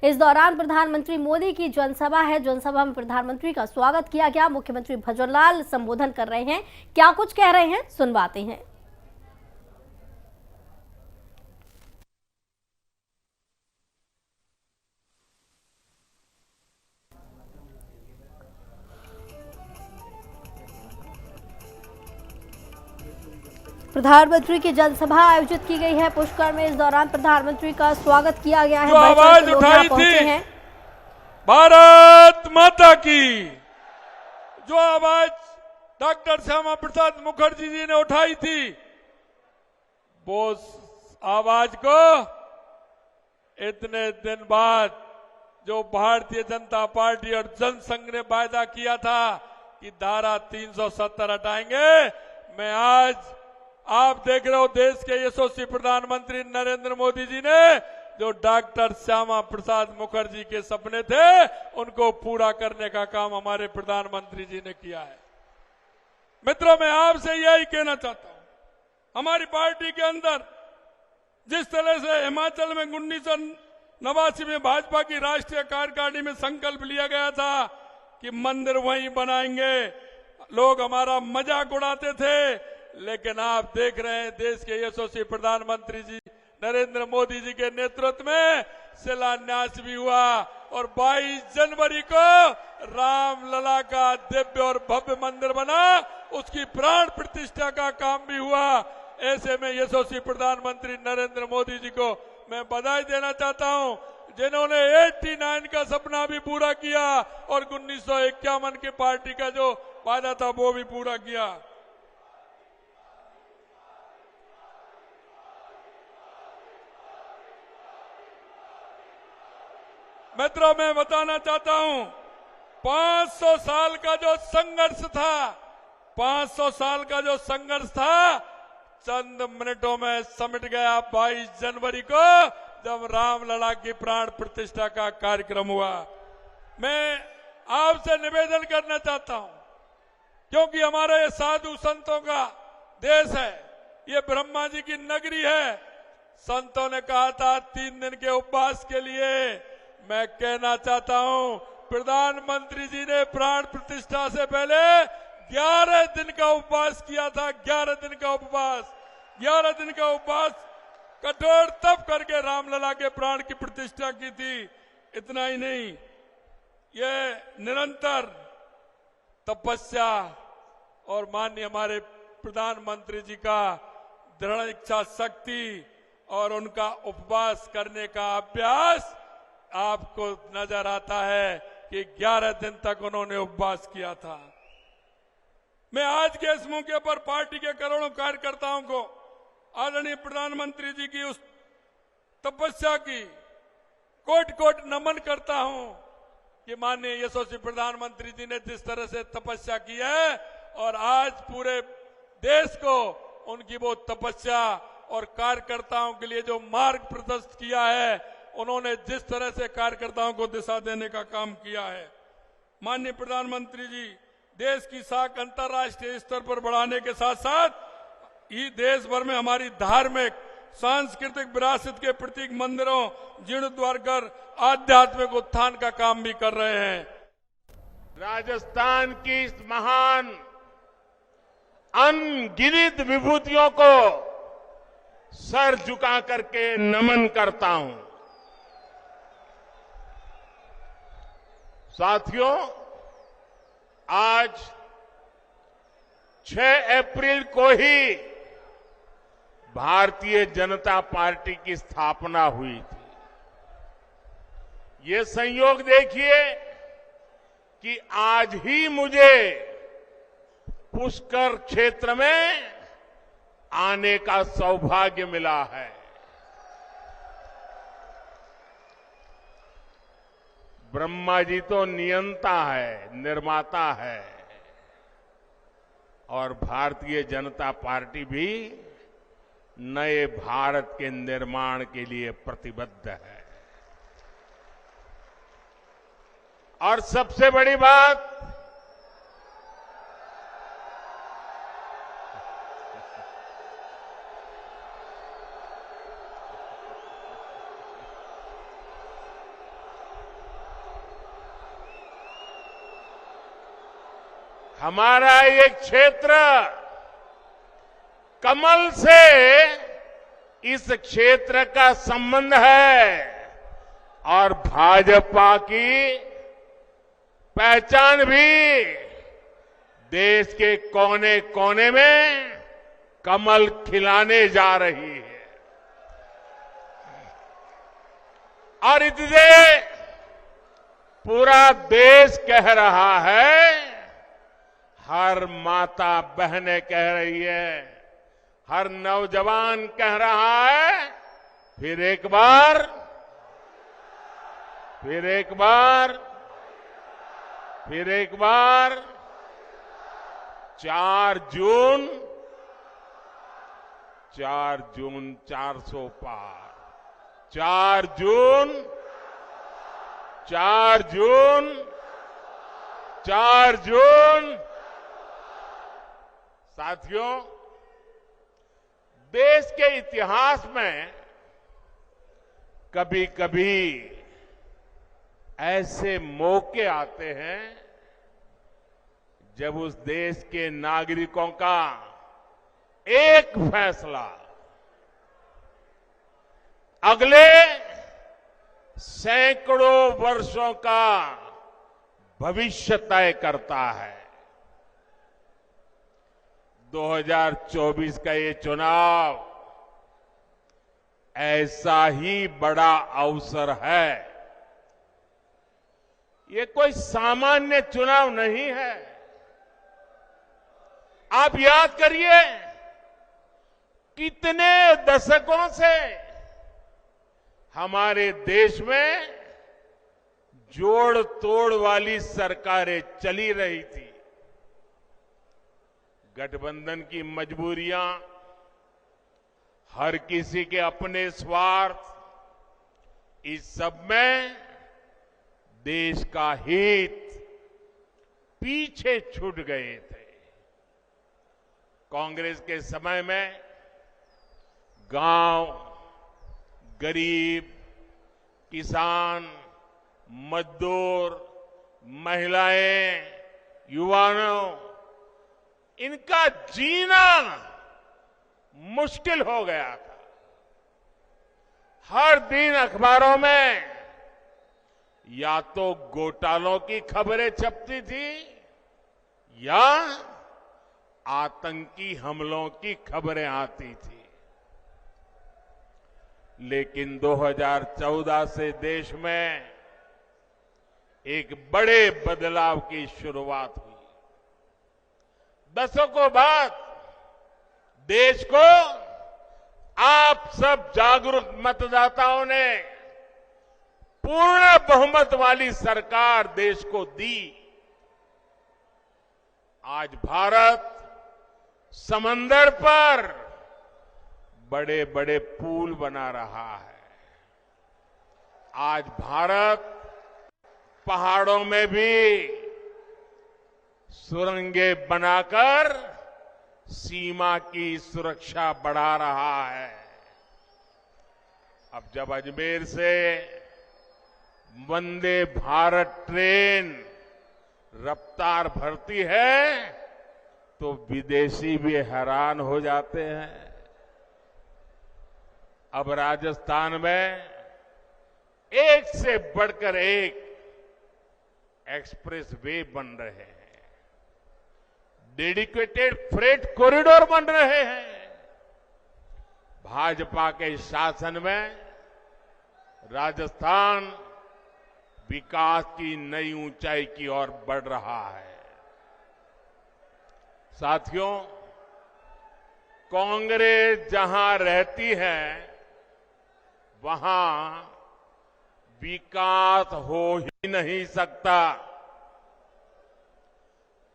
इस दौरान प्रधानमंत्री मोदी की जनसभा है। जनसभा में प्रधानमंत्री का स्वागत किया गया। मुख्यमंत्री भजनलाल संबोधन कर रहे हैं। क्या कुछ कह रहे हैं, सुनवाते हैं। प्रधानमंत्री की जनसभा आयोजित की गई है पुष्कर में। इस दौरान प्रधानमंत्री का स्वागत किया गया है। जो आवाज उठाई थी भारत माता की, जो आवाज डॉक्टर श्यामा प्रसाद मुखर्जी जी ने उठाई थी, वो आवाज को इतने दिन बाद जो भारतीय जनता पार्टी और जनसंघ ने वायदा किया था कि धारा 370 हटाएंगे, मैं आज आप देख रहे हो देश के यशस्वी प्रधानमंत्री नरेंद्र मोदी जी ने जो डॉक्टर श्यामा प्रसाद मुखर्जी के सपने थे उनको पूरा करने का काम हमारे प्रधानमंत्री जी ने किया है। मित्रों, मैं आपसे यही कहना चाहता हूं, हमारी पार्टी के अंदर जिस तरह से हिमाचल में 1989 में भाजपा की राष्ट्रीय कार्यकारिणी में संकल्प लिया गया था कि मंदिर वहीं बनाएंगे, लोग हमारा मजाक उड़ाते थे, लेकिन आप देख रहे हैं देश के यशस्वी प्रधानमंत्री जी नरेंद्र मोदी जी के नेतृत्व में शिलान्यास भी हुआ और 22 जनवरी को रामलला का दिव्य और भव्य मंदिर बना, उसकी प्राण प्रतिष्ठा का काम भी हुआ। ऐसे में यशस्वी प्रधानमंत्री नरेंद्र मोदी जी को मैं बधाई देना चाहता हूं, जिन्होंने 89 का सपना भी पूरा किया और 1951 की पार्टी का जो वादा था वो भी पूरा किया। मित्रों, मैं बताना चाहता हूं, 500 साल का जो संघर्ष था, 500 साल का जो संघर्ष था, चंद मिनटों में समिट गया 22 जनवरी को जब रामलला की प्राण प्रतिष्ठा का कार्यक्रम हुआ। मैं आपसे निवेदन करना चाहता हूं, क्योंकि हमारा ये साधु संतों का देश है, ये ब्रह्मा जी की नगरी है। संतों ने कहा था 3 दिन के उपवास के लिए। मैं कहना चाहता हूं, प्रधानमंत्री जी ने प्राण प्रतिष्ठा से पहले 11 दिन का उपवास किया था। 11 दिन का उपवास, 11 दिन का उपवास कठोर तप करके रामलला के प्राण की प्रतिष्ठा की थी। इतना ही नहीं, ये निरंतर तपस्या और माननीय हमारे प्रधानमंत्री जी का दृढ़ इच्छा शक्ति और उनका उपवास करने का अभ्यास आपको नजर आता है कि 11 दिन तक उन्होंने उपवास किया था। मैं आज के इस मौके पर पार्टी के करोड़ों कार्यकर्ताओं को आदरणीय प्रधानमंत्री जी की उस तपस्या की कोट कोट नमन करता हूं कि माननीय यशस्वी प्रधानमंत्री जी ने जिस तरह से तपस्या की है और आज पूरे देश को उनकी वो तपस्या और कार्यकर्ताओं के लिए जो मार्ग प्रशस्त किया है, उन्होंने जिस तरह से कार्यकर्ताओं को दिशा देने का काम किया है। माननीय प्रधानमंत्री जी देश की साख अंतर्राष्ट्रीय स्तर पर बढ़ाने के साथ साथ ही देश भर में हमारी धार्मिक सांस्कृतिक विरासत के प्रतीक मंदिरों जीर्णोद्धार कर आध्यात्मिक उत्थान का काम भी कर रहे हैं। राजस्थान की इस महान अनगिनत विभूतियों को सर झुका करके नमन करता हूं। साथियों, आज 6 अप्रैल को ही भारतीय जनता पार्टी की स्थापना हुई थी। ये संयोग देखिए कि आज ही मुझे पुष्कर क्षेत्र में आने का सौभाग्य मिला है। ब्रह्मा जी तो नियंता है, निर्माता है, और भारतीय जनता पार्टी भी नए भारत के निर्माण के लिए प्रतिबद्ध है। और सबसे बड़ी बात, हमारा ये क्षेत्र कमल से इस क्षेत्र का संबंध है और भाजपा की पहचान भी देश के कोने कोने में कमल खिलाने जा रही है। और इसलिए पूरा देश कह रहा है, हर माता बहनें कह रही है, हर नौजवान कह रहा है, फिर एक बार 4 जून 400 पार, 4 जून। साथियों, देश के इतिहास में कभी कभी ऐसे मौके आते हैं जब उस देश के नागरिकों का एक फैसला अगले सैकड़ों वर्षों का भविष्य तय करता है। 2024 का ये चुनाव ऐसा ही बड़ा अवसर है। ये कोई सामान्य चुनाव नहीं है। आप याद करिए, कितने दशकों से हमारे देश में जोड़ तोड़ वाली सरकारें चली रही थी। गठबंधन की मजबूरियां, हर किसी के अपने स्वार्थ, इस सब में देश का हित पीछे छूट गए थे। कांग्रेस के समय में गांव, गरीब, किसान, मजदूर, महिलाएं, युवाओं, इनका जीना मुश्किल हो गया था। हर दिन अखबारों में या तो घोटालों की खबरें छपती थी या आतंकी हमलों की खबरें आती थी। लेकिन 2014 से देश में एक बड़े बदलाव की शुरुआत हुई। दशकों बाद देश को आप सब जागरूक मतदाताओं ने पूर्ण बहुमत वाली सरकार देश को दी। आज भारत समंदर पर बड़े बड़े पुल बना रहा है। आज भारत पहाड़ों में भी सुरंगें बनाकर सीमा की सुरक्षा बढ़ा रहा है। अब जब अजमेर से वंदे भारत ट्रेन रफ्तार भरती है तो विदेशी भी हैरान हो जाते हैं। अब राजस्थान में एक से बढ़कर एक एक्सप्रेस वे बन रहे हैं, डेडिकेटेड फ्रेट कॉरिडोर बन रहे हैं। भाजपा के शासन में राजस्थान विकास की नई ऊंचाई की ओर बढ़ रहा है। साथियों, कांग्रेस जहां रहती है वहां विकास हो ही नहीं सकता।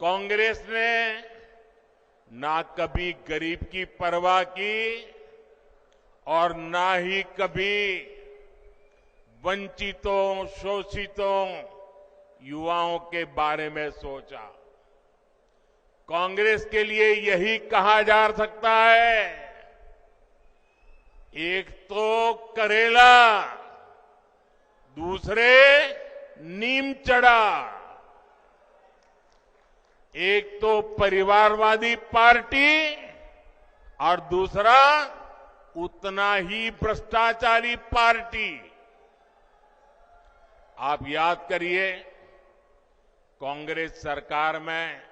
कांग्रेस ने ना कभी गरीब की परवाह की और ना ही कभी वंचितों, शोषितों, युवाओं के बारे में सोचा। कांग्रेस के लिए यही कहा जा सकता है, एक तो करेला, दूसरे नीम चढ़ा। एक तो परिवारवादी पार्टी और दूसरा उतना ही भ्रष्टाचारी पार्टी। आप याद करिए, कांग्रेस सरकार में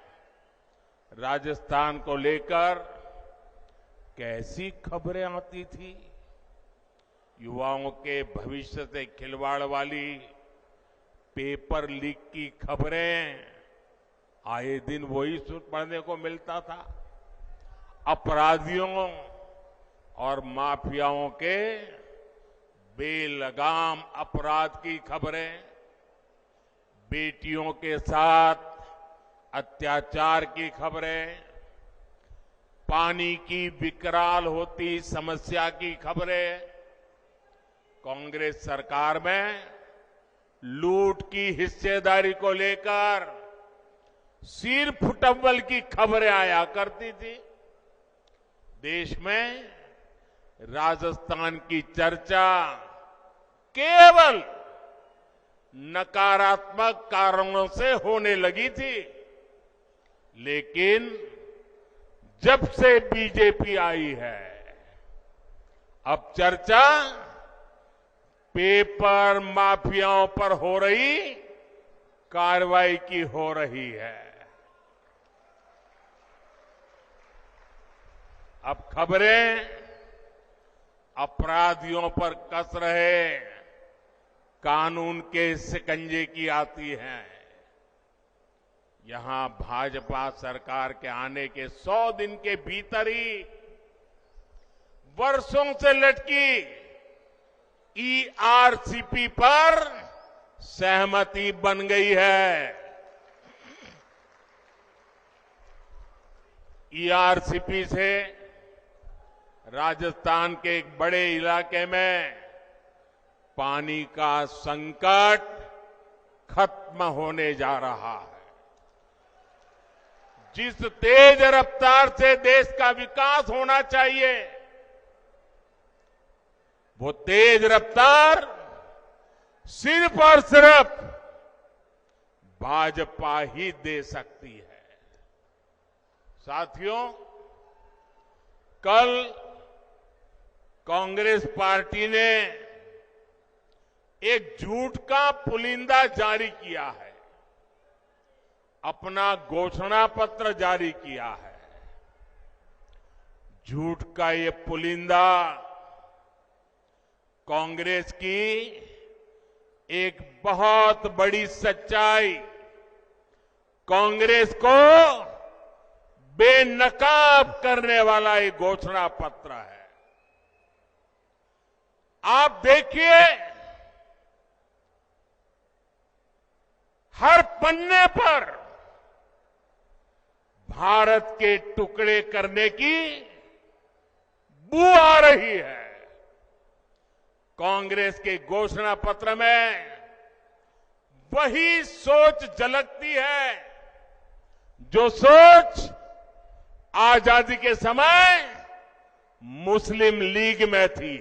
राजस्थान को लेकर कैसी खबरें आती थी। युवाओं के भविष्य से खिलवाड़ वाली पेपर लीक की खबरें आए दिन वही पढ़ने को मिलता था। अपराधियों और माफियाओं के बेलगाम अपराध की खबरें, बेटियों के साथ अत्याचार की खबरें, पानी की विकराल होती समस्या की खबरें, कांग्रेस सरकार में लूट की हिस्सेदारी को लेकर सिर फुटव्वल की खबरें आया करती थी। देश में राजस्थान की चर्चा केवल नकारात्मक कारणों से होने लगी थी, लेकिन जब से बीजेपी आई है, अब चर्चा पेपर माफियाओं पर हो रही कार्रवाई की हो रही है। अब खबरें अपराधियों पर कस रहे कानून के शिकंजे की आती हैं। यहां भाजपा सरकार के आने के 100 दिन के भीतर ही वर्षों से लटकी ईआरसीपी पर सहमति बन गई है। ईआरसीपी से राजस्थान के एक बड़े इलाके में पानी का संकट खत्म होने जा रहा है। जिस तेज रफ्तार से देश का विकास होना चाहिए, वो तेज रफ्तार सिर्फ और सिर्फ भाजपा ही दे सकती है। साथियों, कल कांग्रेस पार्टी ने एक झूठ का पुलिंदा जारी किया है, अपना घोषणा पत्र जारी किया है। झूठ का ये पुलिंदा कांग्रेस की एक बहुत बड़ी सच्चाई, कांग्रेस को बेनकाब करने वाला एक घोषणा पत्र है। आप देखिए, हर पन्ने पर भारत के टुकड़े करने की बू आ रही है। कांग्रेस के घोषणा पत्र में वही सोच झलकती है जो सोच आजादी के समय मुस्लिम लीग में थी।